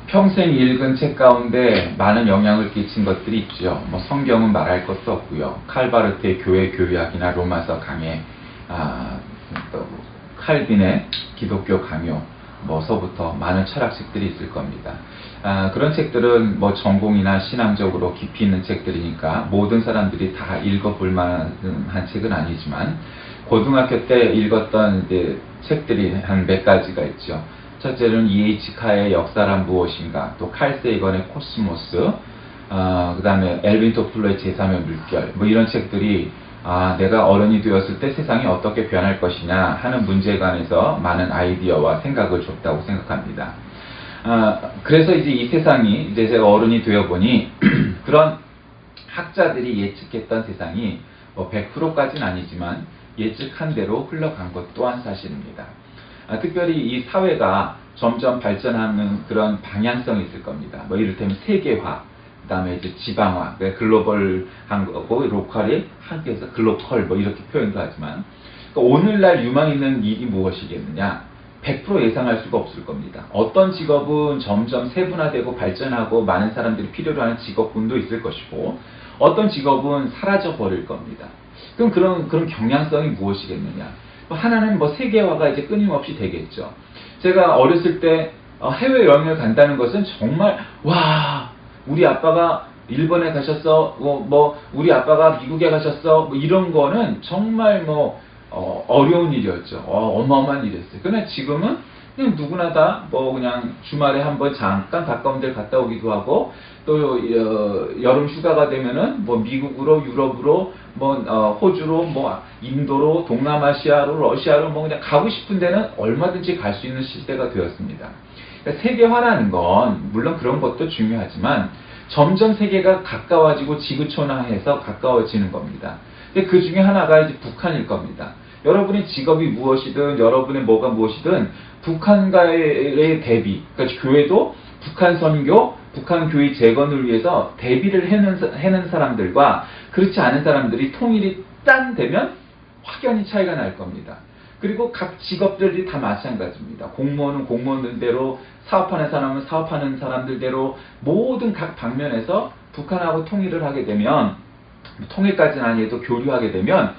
평생 읽은 책 가운데 많은 영향을 끼친 것들이 있죠. 뭐 성경은 말할 것도 없고요. 칼바르트의 교회 교리학이나 로마서 강해, 또 칼빈의 기독교 강요, 뭐서부터 많은 철학책들이 있을 겁니다. 그런 책들은 뭐 전공이나 신앙적으로 깊이 있는 책들이니까 모든 사람들이 다 읽어볼 만한 책은 아니지만 고등학교 때 읽었던 이제 책들이 한 몇 가지가 있죠. 첫째는 E.H. 카의 역사란 무엇인가, 또 칼 세이건의 코스모스, 그 다음에 엘빈 토플러의 제3의 물결, 뭐 이런 책들이 내가 어른이 되었을 때 세상이 어떻게 변할 것이냐 하는 문제에 관해서 많은 아이디어와 생각을 줬다고 생각합니다. 그래서 이제 이 세상이 이제 제가 어른이 되어 보니 그런 학자들이 예측했던 세상이 뭐 100%까지는 아니지만 예측한 대로 흘러간 것 또한 사실입니다. 특별히 이 사회가 점점 발전하는 그런 방향성이 있을 겁니다. 뭐 이를테면 세계화, 그 다음에 이제 지방화, 글로벌한 거고, 로컬이 한국에서 글로컬 뭐 이렇게 표현도 하지만, 그러니까 오늘날 유망 있는 일이 무엇이겠느냐? 100% 예상할 수가 없을 겁니다. 어떤 직업은 점점 세분화되고 발전하고 많은 사람들이 필요로 하는 직업군도 있을 것이고, 어떤 직업은 사라져 버릴 겁니다. 그럼 그런 경향성이 무엇이겠느냐? 하나는 뭐 세계화가 이제 끊임없이 되겠죠. 제가 어렸을 때 해외 여행을 간다는 것은 정말 와, 우리 아빠가 일본에 가셨어, 뭐 우리 아빠가 미국에 가셨어, 뭐 이런 거는 정말 뭐 어려운 일이었죠. 어마어마한 일이었어요. 그러나 지금은 그냥 누구나 다 뭐 그냥 주말에 한번 잠깐 가까운 데 갔다 오기도 하고, 또 여름 휴가가 되면은 뭐 미국으로, 유럽으로, 뭐 호주로, 뭐 인도로, 동남아시아로, 러시아로 뭐 그냥 가고 싶은 데는 얼마든지 갈 수 있는 시대가 되었습니다. 그러니까 세계화라는 건 물론 그런 것도 중요하지만 점점 세계가 가까워지고 지구촌화해서 가까워지는 겁니다. 근데 그 중에 하나가 이제 북한일 겁니다. 여러분의 직업이 무엇이든 여러분의 뭐가 무엇이든 북한과의 대비, 그러니까 교회도 북한 선교, 북한 교회 재건을 위해서 대비를 해는 사람들과 그렇지 않은 사람들이 통일이 딴 되면 확연히 차이가 날 겁니다. 그리고 각 직업들이 다 마찬가지입니다. 공무원은 공무원들대로, 사업하는 사람은 사업하는 사람들대로 모든 각 방면에서 북한하고 통일을 하게 되면, 통일까지는 아니어도 교류하게 되면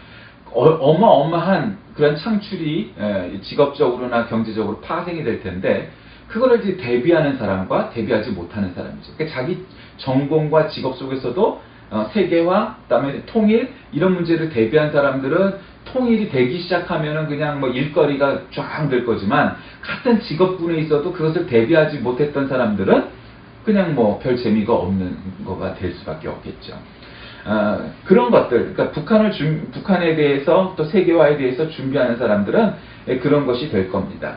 어마어마한 그런 창출이 직업적으로나 경제적으로 파생이 될 텐데, 그거를 이제 대비하는 사람과 대비하지 못하는 사람이죠. 그러니까 자기 전공과 직업 속에서도 세계화, 그다음에 통일 이런 문제를 대비한 사람들은 통일이 되기 시작하면은 그냥 뭐 일거리가 쫙 될 거지만, 같은 직업군에 있어도 그것을 대비하지 못했던 사람들은 그냥 뭐 별 재미가 없는 거가 될 수밖에 없겠죠. 그런 것들, 그러니까 북한에 대해서 또 세계화에 대해서 준비하는 사람들은 그런 것이 될 겁니다.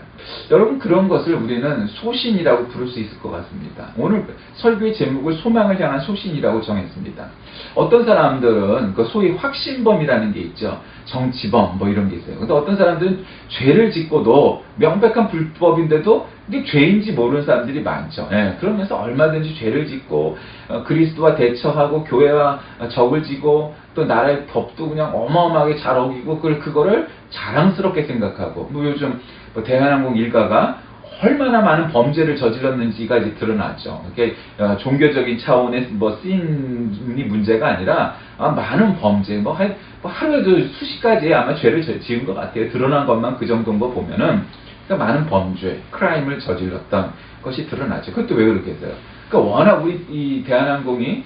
여러분, 그런 것을 우리는 소신이라고 부를 수 있을 것 같습니다. 오늘 설교의 제목을 소망을 향한 소신이라고 정했습니다. 어떤 사람들은 그 소위 확신범이라는 게 있죠. 정치범 뭐 이런 게 있어요. 근데 어떤 사람들은 죄를 짓고도 명백한 불법인데도 이게 죄인지 모르는 사람들이 많죠. 그러면서 얼마든지 죄를 짓고 그리스도와 대처하고 교회와 적을 지고 또 나라의 법도 그냥 어마어마하게 잘 어기고 그거를 자랑스럽게 생각하고, 뭐 요즘 뭐 대한항공 일가가 얼마나 많은 범죄를 저질렀는지가 이제 드러났죠. 이게 종교적인 차원의 뭐 쓰인이 문제가 아니라 많은 범죄, 뭐 하루에도 수십 가지의 아마 죄를 지은 것 같아요. 드러난 것만 그 정도인 거 보면은. 그러니까 많은 범죄, 크라임을 저질렀던 것이 드러나죠. 그것도 왜 그렇겠어요? 그러니까 워낙 우리 이 대한항공이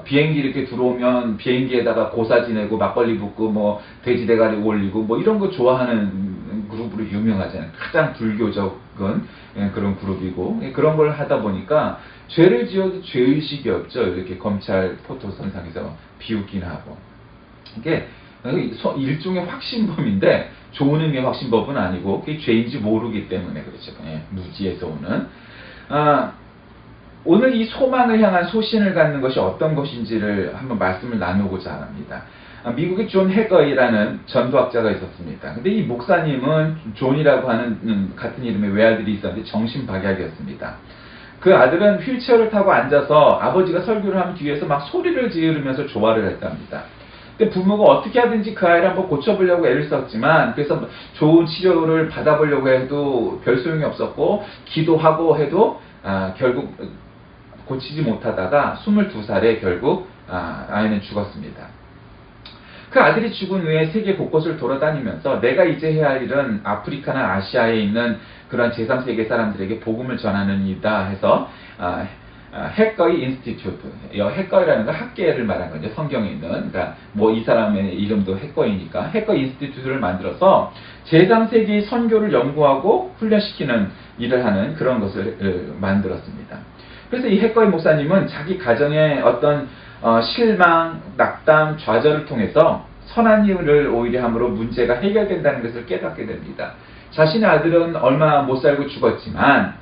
비행기 이렇게 들어오면 비행기에다가 고사 지내고 막걸리 붓고 뭐 돼지 대가리 올리고 뭐 이런 거 좋아하는 그룹으로 유명하잖아요. 가장 불교적인 그런 그룹이고, 그런 걸 하다 보니까 죄를 지어도 죄의식이 없죠. 이렇게 검찰 포토선상에서 비웃긴 하고. 이게 일종의 확신범인데 좋은 의미의 확신범은 아니고 그게 죄인지 모르기 때문에 그렇죠. 무지에서 오는. 오늘 이 소망을 향한 소신을 갖는 것이 어떤 것인지를 한번 말씀을 나누고자 합니다. 미국의 존 해거이라는 전도학자가 있었습니다. 근데 이 목사님은 존이라고 하는 같은 이름의 외아들이 있었는데 정신박약이었습니다. 그 아들은 휠체어를 타고 앉아서 아버지가 설교를 하면 뒤에서 막 소리를 지르면서 조화를 했답니다. 근데 부모가 어떻게 하든지 그 아이를 한번 고쳐보려고 애를 썼지만, 그래서 좋은 치료를 받아보려고 해도 별 소용이 없었고, 기도하고 해도 결국 고치지 못하다가 22살에 결국 아이는 죽었습니다. 그 아들이 죽은 후에 세계 곳곳을 돌아다니면서 내가 이제 해야 할 일은 아프리카나 아시아에 있는 그런 제3세계 사람들에게 복음을 전하는 일이다 해서 해꺼이 인스티튜트, 해꺼이라는 건 학계를 말한 거죠. 성경에 있는. 그러니까 뭐 이 사람의 이름도 해꺼이니까 해꺼이 인스티튜트를 만들어서 제3세기 선교를 연구하고 훈련시키는 일을 하는 그런 것을 만들었습니다. 그래서 이 해꺼이 목사님은 자기 가정의 어떤 실망, 낙담, 좌절을 통해서 선한 일을 오히려 함으로 문제가 해결된다는 것을 깨닫게 됩니다. 자신의 아들은 얼마 못 살고 죽었지만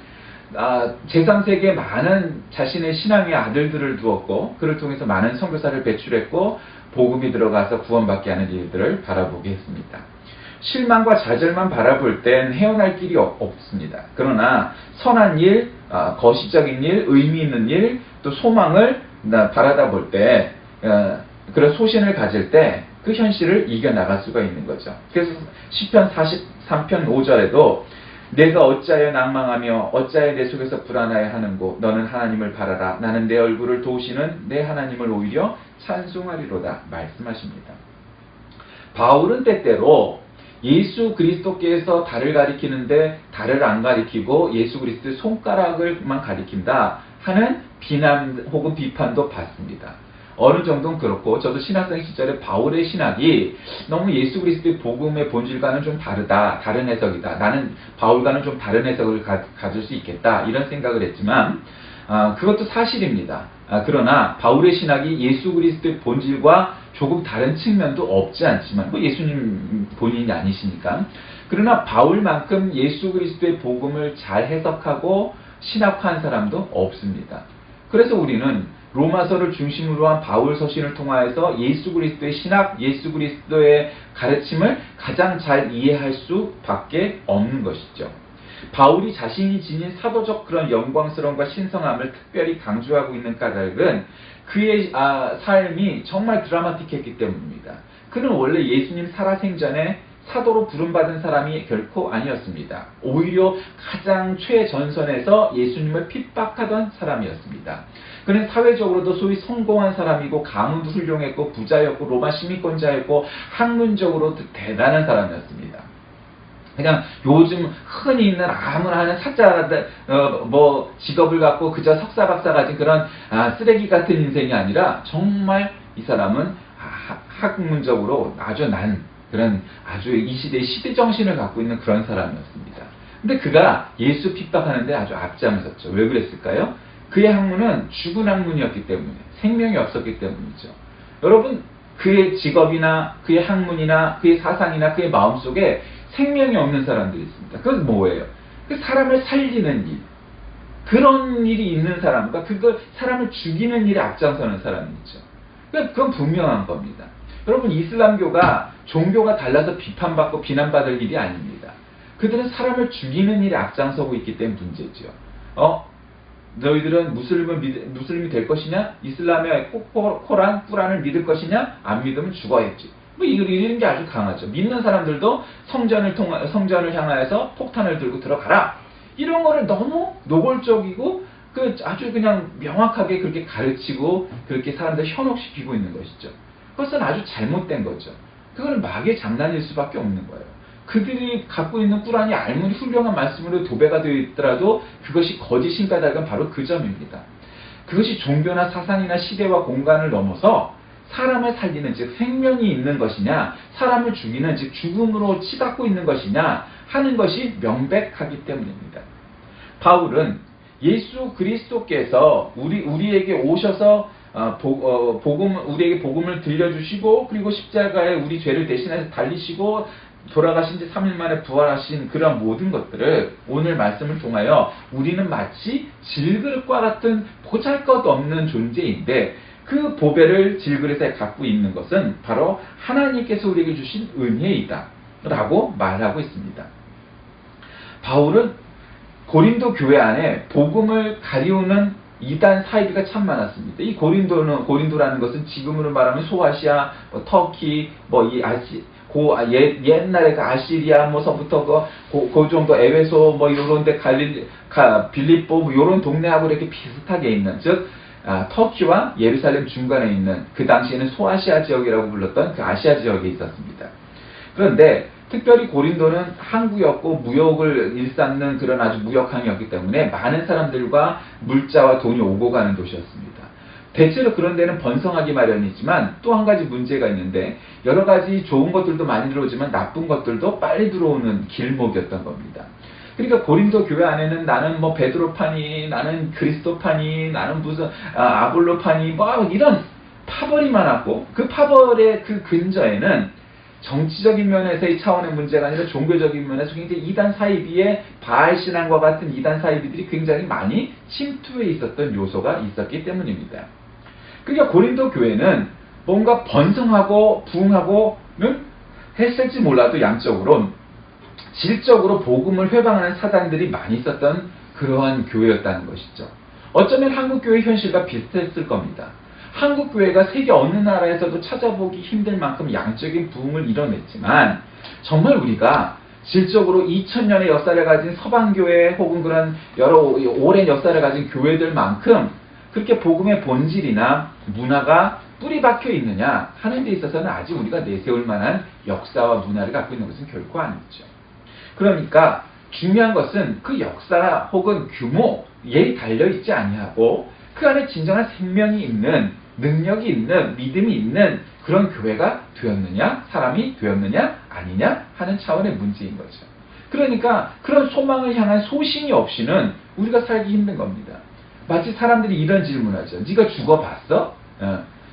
제3세계에 많은 자신의 신앙의 아들들을 두었고 그를 통해서 많은 선교사를 배출했고 복음이 들어가서 구원받게 하는 일들을 바라보게 했습니다. 실망과 좌절만 바라볼 땐 헤어날 길이 없습니다. 그러나 선한 일, 거시적인 일, 의미 있는 일, 또 소망을 바라다 볼 때 그런 소신을 가질 때 그 현실을 이겨나갈 수가 있는 거죠. 그래서 시편 43편 5절에도 내가 어찌하여 낭망하며 어찌하여 내 속에서 불안하여 하는고 너는 하나님을 바라라. 나는 내 얼굴을 도우시는 내 하나님을 오히려 찬송하리로다 말씀하십니다. 바울은 때때로 예수 그리스도께서 달을 가리키는데 달을 안 가리키고 예수 그리스도의 손가락을만 가리킨다 하는 비난 혹은 비판도 받습니다. 어느 정도는 그렇고 저도 신학생 시절에 바울의 신학이 너무 예수 그리스도의 복음의 본질과는 좀 다르다, 다른 해석이다. 나는 바울과는 좀 다른 해석을 가질 수 있겠다 이런 생각을 했지만 그것도 사실입니다. 그러나 바울의 신학이 예수 그리스도의 본질과 조금 다른 측면도 없지 않지만 뭐 예수님 본인이 아니시니까 그러나 바울만큼 예수 그리스도의 복음을 잘 해석하고 신학화한 사람도 없습니다. 그래서 우리는 로마서를 중심으로 한 바울 서신을 통하여서 예수 그리스도의 신학, 예수 그리스도의 가르침을 가장 잘 이해할 수밖에 없는 것이죠. 바울이 자신이 지닌 사도적 그런 영광스러움과 신성함을 특별히 강조하고 있는 까닭은 그의 삶이 정말 드라마틱했기 때문입니다. 그는 원래 예수님 살아생전에 사도로 부름받은 사람이 결코 아니었습니다. 오히려 가장 최전선에서 예수님을 핍박하던 사람이었습니다. 그는 사회적으로도 소위 성공한 사람이고 가문도 훌륭했고 부자였고 로마 시민권자였고 학문적으로도 대단한 사람이었습니다. 그냥 요즘 흔히 있는 아무나 하는 사자들 직업을 갖고 그저 석사 박사 가진 그런 쓰레기 같은 인생이 아니라 정말 이 사람은 학문적으로 아주 그런 아주 이 시대의 시대 정신을 갖고 있는 그런 사람이었습니다. 근데 그가 예수 핍박하는데 아주 앞장섰죠. 왜 그랬을까요? 그의 학문은 죽은 학문이었기 때문에 생명이 없었기 때문이죠. 여러분 그의 직업이나 그의 학문이나 그의 사상이나 그의 마음속에 생명이 없는 사람들이 있습니다. 그건 뭐예요? 그 사람을 살리는 일, 그런 일이 있는 사람과 그걸 사람을 죽이는 일에 앞장서는 사람이 있죠. 그건 분명한 겁니다. 여러분 이슬람교가 종교가 달라서 비판받고 비난받을 일이 아닙니다. 그들은 사람을 죽이는 일에 앞장서고 있기 때문에 문제죠. 너희들은 무슬림이 될 것이냐? 이슬람의 코란, 꾸란을 믿을 것이냐? 안 믿으면 죽어야지. 뭐 이런 게 아주 강하죠. 믿는 사람들도 성전을 향하여서 폭탄을 들고 들어가라. 이런 거를 너무 노골적이고 아주 그냥 명확하게 그렇게 가르치고 그렇게 사람들 현혹시키고 있는 것이죠. 그것은 아주 잘못된 거죠. 그거는 마귀의 장난일 수밖에 없는 거예요. 그들이 갖고 있는 꾸란이 아무리 훌륭한 말씀으로 도배가 되어 있더라도 그것이 거짓인 까닭은 바로 그 점입니다. 그것이 종교나 사상이나 시대와 공간을 넘어서 사람을 살리는 즉 생명이 있는 것이냐 사람을 죽이는 즉 죽음으로 치닫고 있는 것이냐 하는 것이 명백하기 때문입니다. 바울은 예수 그리스도께서 우리에게 오셔서 우리에게 복음을 들려주시고 그리고 십자가에 우리 죄를 대신해서 달리시고 돌아가신 지 3일 만에 부활하신 그런 모든 것들을 오늘 말씀을 통하여 우리는 마치 질그릇과 같은 보잘것없는 존재인데 그 보배를 질그릇에 갖고 있는 것은 바로 하나님께서 우리에게 주신 은혜이다 라고 말하고 있습니다. 바울은 고린도 교회 안에 복음을 가리우는 이단 사이비가 참 많았습니다. 이 고린도라는 것은 지금으로 말하면 소아시아, 터키, 옛날에 그 아시리아서부터 그 정도 에베소 뭐 요런데 빌립보 뭐 요런 동네하고 이렇게 비슷하게 있는, 즉 터키와 예루살렘 중간에 있는, 그 당시에는 소아시아 지역이라고 불렀던 그 아시아 지역에 있었습니다. 그런데 특별히 고린도는 항구였고 무역을 일삼는 그런 아주 무역항이었기 때문에 많은 사람들과 물자와 돈이 오고 가는 도시였습니다. 대체로 그런 데는 번성하기 마련이지만 또 한 가지 문제가 있는데, 여러 가지 좋은 것들도 많이 들어오지만 나쁜 것들도 빨리 들어오는 길목이었던 겁니다. 그러니까 고린도 교회 안에는 나는 뭐 베드로파니, 나는 그리스도파니, 나는 무슨 아볼로파니, 뭐 이런 파벌이 많았고, 그 파벌의 그 근저에는 정치적인 면에서의 차원의 문제가 아니라 종교적인 면에서 굉장히 이단 사이비의 바알 신앙과 같은 이단 사이비들이 굉장히 많이 침투해 있었던 요소가 있었기 때문입니다. 그러니까 고린도 교회는 뭔가 번성하고 부흥하고는 했을지 몰라도 양적으로, 질적으로 복음을 회방하는 사단들이 많이 있었던 그러한 교회였다는 것이죠. 어쩌면 한국교회 현실과 비슷했을 겁니다. 한국교회가 세계 어느 나라에서도 찾아보기 힘들 만큼 양적인 부흥을 이뤄냈지만, 정말 우리가 질적으로 2000년의 역사를 가진 서방교회 혹은 그런 여러 오랜 역사를 가진 교회들만큼 그렇게 복음의 본질이나 문화가 뿌리 박혀 있느냐 하는 데 있어서는 아직 우리가 내세울 만한 역사와 문화를 갖고 있는 것은 결코 아니죠. 그러니까 중요한 것은 그 역사 혹은 규모에 달려있지 아니하고 그 안에 진정한 생명이 있는, 능력이 있는, 믿음이 있는 그런 교회가 되었느냐, 사람이 되었느냐 아니냐 하는 차원의 문제인 거죠. 그러니까 그런 소망을 향한 소신이 없이는 우리가 살기 힘든 겁니다. 마치 사람들이 이런 질문하죠. 네가 죽어봤어?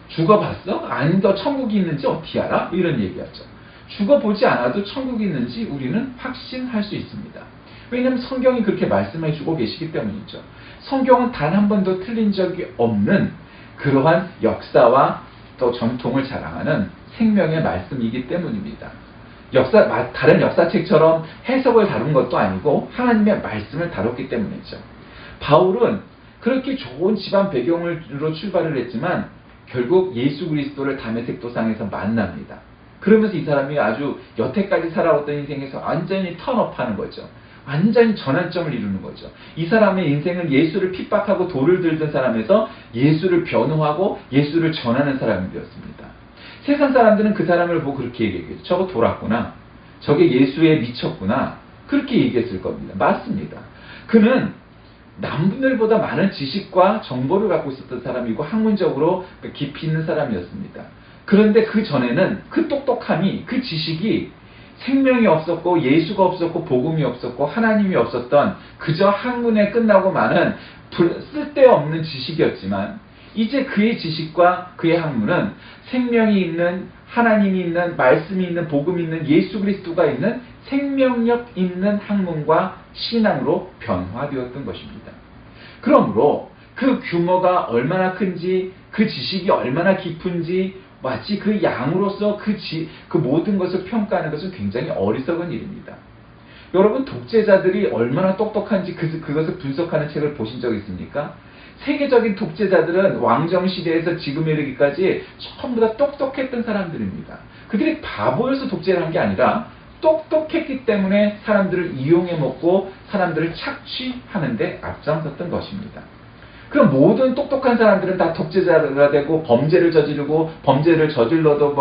죽어봤어? 아니, 너 천국이 있는지 어떻게 알아? 이런 얘기하죠. 죽어보지 않아도 천국이 있는지 우리는 확신할 수 있습니다. 왜냐하면 성경이 그렇게 말씀해 주고 계시기 때문이죠. 성경은 단 한 번도 틀린 적이 없는 그러한 역사와 또 전통을 자랑하는 생명의 말씀이기 때문입니다. 다른 역사책처럼 해석을 다룬 것도 아니고 하나님의 말씀을 다뤘기 때문이죠. 바울은 그렇게 좋은 집안 배경으로 출발을 했지만 결국 예수 그리스도를 다메섹 도상에서 만납니다. 그러면서 이 사람이 아주 여태까지 살아왔던 인생에서 완전히 턴업하는 거죠. 완전히 전환점을 이루는 거죠. 이 사람의 인생은 예수를 핍박하고 돌을 들던 사람에서 예수를 변호하고 예수를 전하는 사람이 되었습니다. 세상 사람들은 그 사람을 보고 그렇게 얘기했죠. 저거 돌았구나. 저게 예수에 미쳤구나. 그렇게 얘기했을 겁니다. 맞습니다. 그는 남들보다 많은 지식과 정보를 갖고 있었던 사람이고 학문적으로 깊이 있는 사람이었습니다. 그런데 그 전에는 그 똑똑함이, 그 지식이 생명이 없었고 예수가 없었고 복음이 없었고 하나님이 없었던 그저 학문에 끝나고 마는 쓸데없는 지식이었지만, 이제 그의 지식과 그의 학문은 생명이 있는, 하나님이 있는, 말씀이 있는, 복음이 있는, 예수 그리스도가 있는 생명력 있는 학문과 신앙으로 변화되었던 것입니다. 그러므로 그 규모가 얼마나 큰지, 그 지식이 얼마나 깊은지 마치 그 양으로서 그 모든 것을 평가하는 것은 굉장히 어리석은 일입니다. 여러분, 독재자들이 얼마나 똑똑한지 그것을 분석하는 책을 보신 적 있습니까? 세계적인 독재자들은 왕정시대에서 지금 이르기까지 전부 다 똑똑했던 사람들입니다. 그들이 바보여서 독재를 한 게 아니라 똑똑했기 때문에 사람들을 이용해 먹고 사람들을 착취하는 데 앞장섰던 것입니다. 그럼 모든 똑똑한 사람들은 다 독재자가 되고 범죄를 저지르고 범죄를 저질러도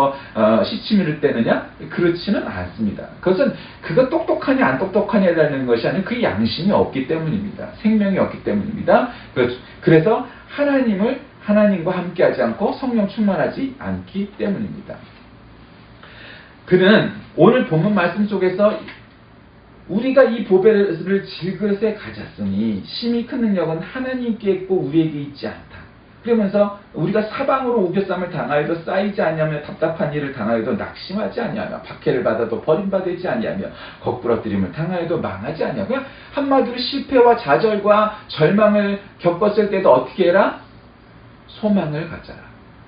시치미를 떼느냐? 그렇지는 않습니다. 그것은 그가 똑똑하냐 안 똑똑하냐에 달리는 것이 아니라 그 양심이 없기 때문입니다. 생명이 없기 때문입니다. 그래서 하나님과 함께하지 않고 성령 충만하지 않기 때문입니다. 그는 오늘 본문 말씀 속에서 우리가 이 보배를 질그릇에 가졌으니 심히 큰 능력은 하나님께 있고 우리에게 있지 않다. 그러면서 우리가 사방으로 우겨쌈을 당하여도 쌓이지 아니하며 답답한 일을 당하여도 낙심하지 아니하며 박해를 받아도 버림받지 아니하며 거꾸러뜨림을 당하여도 망하지 아니하며, 그냥 한마디로 실패와 좌절과 절망을 겪었을 때도 어떻게 해라? 소망을 가져라.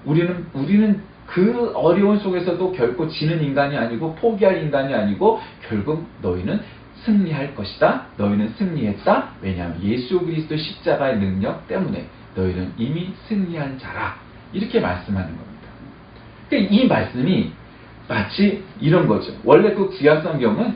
우리는 그 어려운 속에서도 결코 지는 인간이 아니고 포기할 인간이 아니고 결국 너희는 승리할 것이다. 너희는 승리했다. 왜냐하면 예수 그리스도 십자가의 능력 때문에 너희는 이미 승리한 자라. 이렇게 말씀하는 겁니다. 그러니까 이 말씀이 마치 이런 거죠. 원래 그 구약 성경은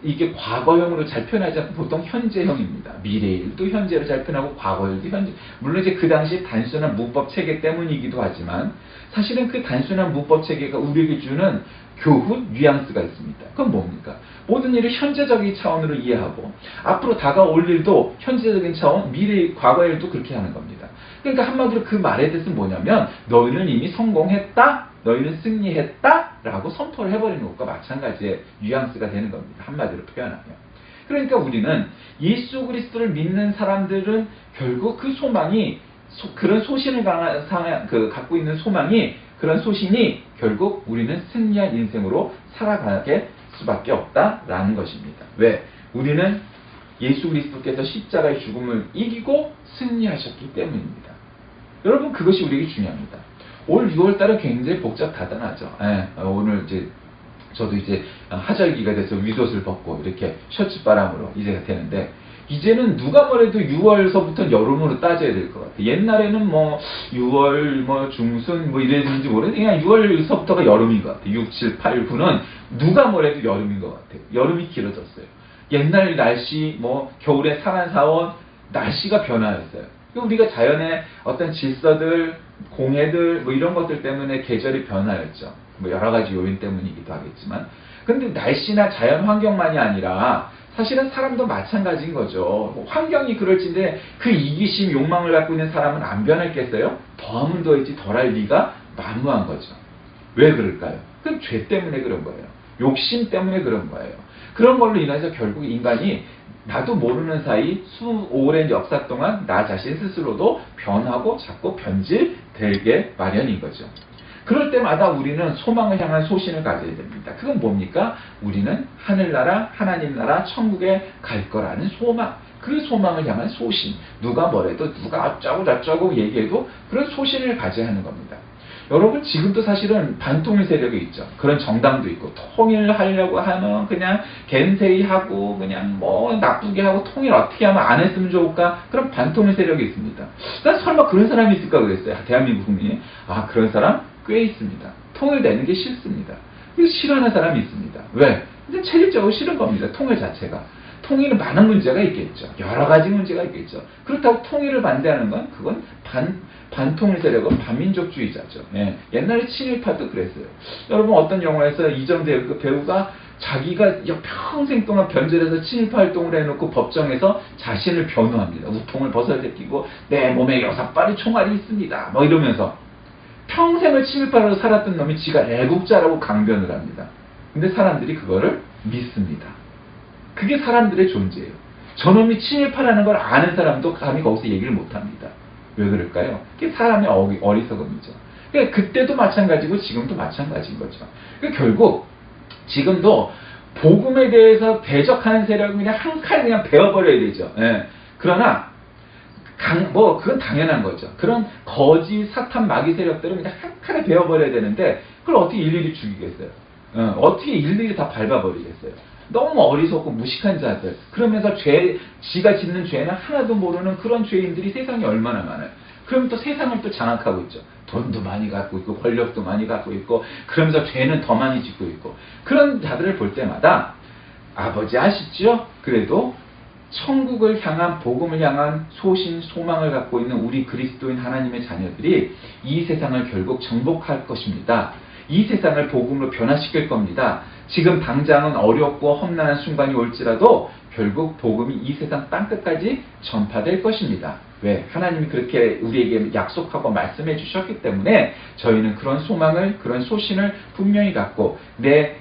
이게 과거형으로 잘 표현하지 않고 보통 현재형입니다. 미래일도 현재로 잘 표현하고 과거일도 현재. 물론 이제 그 당시 단순한 문법 체계 때문이기도 하지만 사실은 그 단순한 문법 체계가 우리에게 주는 교훈, 뉘앙스가 있습니다. 그건 뭡니까? 모든 일을 현재적인 차원으로 이해하고 앞으로 다가올 일도 현재적인 차원, 미래, 과거의 일도 그렇게 하는 겁니다. 그러니까 한마디로 그 말의 뜻은 뭐냐면 너희는 이미 성공했다, 너희는 승리했다 라고 선포를 해버리는 것과 마찬가지의 뉘앙스가 되는 겁니다. 한마디로 표현하면. 그러니까 우리는 예수 그리스도를 믿는 사람들은 결국 그 소망이 그런 소신을 갖고 있는 소망이 그런 소신이 결국 우리는 승리한 인생으로 살아가게 수밖에 없다라는 것입니다. 왜? 우리는 예수 그리스도께서 십자가의 죽음을 이기고 승리하셨기 때문입니다. 여러분 그것이 우리에게 중요합니다. 올 6월달은 굉장히 복잡다단하죠. 오늘 이제 저도 이제 하절기가 돼서 윗옷을 벗고 이렇게 셔츠바람으로 이제가 되는데 이제는 누가 뭐래도 6월서부터 여름으로 따져야 될 것 같아요. 옛날에는 뭐 6월 뭐 중순 뭐 이랬는지 모르는데 그냥 6월서부터가 여름인 것 같아요. 6, 7, 8, 9는 누가 뭐래도 여름인 것 같아요. 여름이 길어졌어요. 옛날 날씨 뭐 겨울에 상한 사원 날씨가 변화했어요. 우리가 자연의 어떤 질서들, 공해들 뭐 이런 것들 때문에 계절이 변화했죠. 뭐 여러 가지 요인 때문이기도 하겠지만 근데 날씨나 자연 환경만이 아니라 사실은 사람도 마찬가지인 거죠. 환경이 그럴진데 그 이기심, 욕망을 갖고 있는 사람은 안 변했겠어요? 더하면 더했지 덜할 리가 만무한 거죠. 왜 그럴까요? 그건 죄 때문에 그런 거예요. 욕심 때문에 그런 거예요. 그런 걸로 인해서 결국 인간이 나도 모르는 사이 오랜 역사 동안 나 자신 스스로도 변하고 자꾸 변질되게 마련인 거죠. 그럴 때마다 우리는 소망을 향한 소신을 가져야 됩니다. 그건 뭡니까? 우리는 하늘나라, 하나님 나라, 천국에 갈 거라는 소망. 그 소망을 향한 소신. 누가 뭐래도 누가 어쩌고 저쩌고 얘기해도 그런 소신을 가져야 하는 겁니다. 여러분 지금도 사실은 반통일 세력이 있죠. 그런 정당도 있고 통일하려고 하면 그냥 겐세이하고 그냥 뭐 나쁘게 하고 통일 어떻게 하면 안 했으면 좋을까? 그런 반통일 세력이 있습니다. 난 설마 그런 사람이 있을까 그랬어요. 대한민국 국민이. 그런 사람 꽤 있습니다. 통일되는 게 싫습니다. 그래서 싫어하는 사람이 있습니다. 왜? 근데 체질적으로 싫은 겁니다. 통일 자체가. 통일은 많은 문제가 있겠죠. 여러 가지 문제가 있겠죠. 그렇다고 통일을 반대하는 건 그건 반통일 세력은 반민족주의자죠. 옛날에 친일파도 그랬어요. 여러분 어떤 영화에서 이정재 그 배우가 자기가 평생 동안 변절해서 친일파 활동을 해놓고 법정에서 자신을 변호합니다. 우통을 벗어제끼고 내 몸에 6발의 총알이 있습니다. 뭐 이러면서 평생을 친일파로 살았던 놈이 지가 애국자라고 강변을 합니다. 근데 사람들이 그거를 믿습니다. 그게 사람들의 존재예요. 저놈이 친일파라는 걸 아는 사람도 감히 거기서 얘기를 못합니다. 왜 그럴까요? 그게 사람의 어리석음이죠. 그러니까 그때도 마찬가지고 지금도 마찬가지인 거죠. 그러니까 결국 지금도 복음에 대해서 대적하는 세력은 그냥 한 칼 그냥 베어버려야 되죠. 그러나 그건 당연한 거죠. 그런 거짓 사탄 마귀 세력들은 그냥 한 칼에 베어버려야 되는데 그걸 어떻게 일일이 죽이겠어요? 어떻게 일일이 다 밟아버리겠어요? 너무 어리석고 무식한 자들. 그러면서 지가 짓는 죄는 하나도 모르는 그런 죄인들이 세상에 얼마나 많아요. 그럼 또 세상을 또 장악하고 있죠. 돈도 많이 갖고 있고 권력도 많이 갖고 있고 그러면서 죄는 더 많이 짓고 있고 그런 자들을 볼 때마다 아버지 아시죠? 그래도 천국을 향한 복음을 향한 소신 소망을 갖고 있는 우리 그리스도인 하나님의 자녀들이 이 세상을 결국 정복할 것입니다. 이 세상을 복음으로 변화시킬 겁니다. 지금 당장은 어렵고 험난한 순간이 올지라도 결국 복음이 이 세상 땅끝까지 전파될 것입니다. 왜? 하나님이 그렇게 우리에게 약속하고 말씀해 주셨기 때문에 저희는 그런 소망을, 그런 소신을 분명히 갖고 내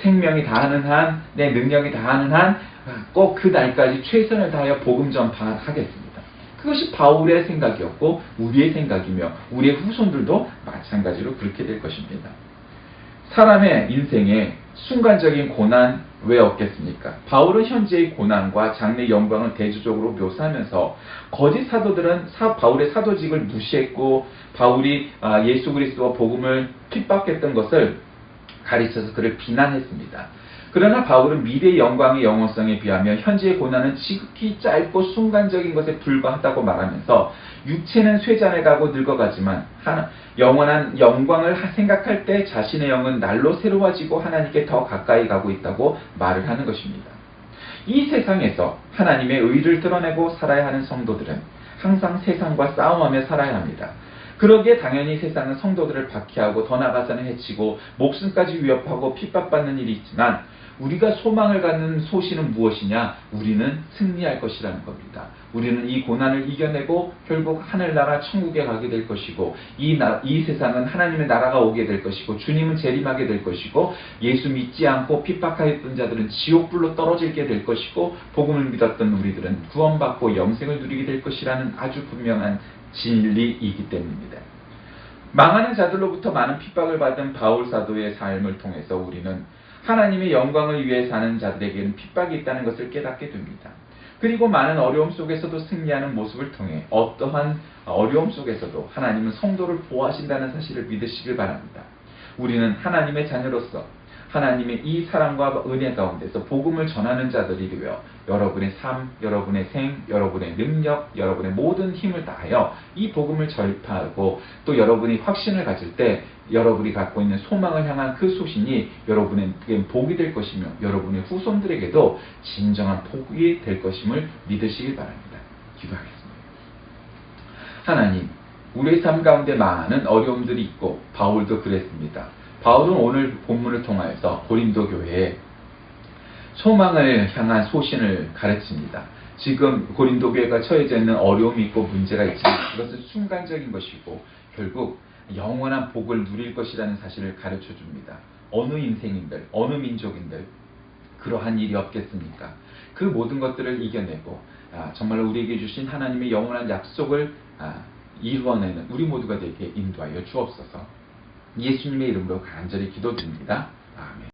생명이 다하는 한, 내 능력이 다하는 한 꼭 그 날까지 최선을 다하여 복음 전파하겠습니다. 그것이 바울의 생각이었고 우리의 생각이며 우리의 후손들도 마찬가지로 그렇게 될 것입니다. 사람의 인생에 순간적인 고난 왜 없겠습니까? 바울은 현재의 고난과 장래의 영광을 대조적으로 묘사하면서 거짓 사도들은 바울의 사도직을 무시했고 바울이 예수 그리스도와 복음을 핍박했던 것을 가르쳐서 그를 비난했습니다. 그러나 바울은 미래의 영광의 영원성에 비하며 현재의 고난은 지극히 짧고 순간적인 것에 불과하다고 말하면서 육체는 쇠잔해가고 늙어가지만 영원한 영광을 생각할 때 자신의 영은 날로 새로워지고 하나님께 더 가까이 가고 있다고 말을 하는 것입니다. 이 세상에서 하나님의 의를 드러내고 살아야 하는 성도들은 항상 세상과 싸움하며 살아야 합니다. 그러기에 당연히 세상은 성도들을 박해하고 더 나아가서는 해치고 목숨까지 위협하고 핍박받는 일이 있지만 우리가 소망을 갖는 소신은 무엇이냐? 우리는 승리할 것이라는 겁니다. 우리는 이 고난을 이겨내고 결국 하늘나라 천국에 가게 될 것이고 이 세상은 하나님의 나라가 오게 될 것이고 주님은 재림하게 될 것이고 예수 믿지 않고 핍박하였던 자들은 지옥불로 떨어지게 될 것이고 복음을 믿었던 우리들은 구원받고 영생을 누리게 될 것이라는 아주 분명한 진리이기 때문입니다. 망하는 자들로부터 많은 핍박을 받은 바울 사도의 삶을 통해서 우리는 하나님의 영광을 위해 사는 자들에게는 핍박이 있다는 것을 깨닫게 됩니다. 그리고 많은 어려움 속에서도 승리하는 모습을 통해 어떠한 어려움 속에서도 하나님은 성도를 보호하신다는 사실을 믿으시길 바랍니다. 우리는 하나님의 자녀로서 하나님의 이 사랑과 은혜 가운데서 복음을 전하는 자들이 되어 여러분의 삶, 여러분의 생, 여러분의 능력, 여러분의 모든 힘을 다하여 이 복음을 전파하고 또 여러분이 확신을 가질 때 여러분이 갖고 있는 소망을 향한 그 소신이 여러분에게 복이 될 것이며 여러분의 후손들에게도 진정한 복이 될 것임을 믿으시길 바랍니다. 기도하겠습니다. 하나님, 우리의 삶 가운데 많은 어려움들이 있고 바울도 그랬습니다. 바울은 오늘 본문을 통하여서 고린도 교회에 소망을 향한 소신을 가르칩니다. 지금 고린도 교회가 처해져 있는 어려움이 있고 문제가 있지만 그것은 순간적인 것이고 결국 영원한 복을 누릴 것이라는 사실을 가르쳐 줍니다. 어느 인생인들, 어느 민족인들 그러한 일이 없겠습니까? 그 모든 것들을 이겨내고 정말로 우리에게 주신 하나님의 영원한 약속을 이루어내는 우리 모두가 되게 인도하여 주옵소서. 예수님의 이름으로 간절히 기도드립니다. 아멘.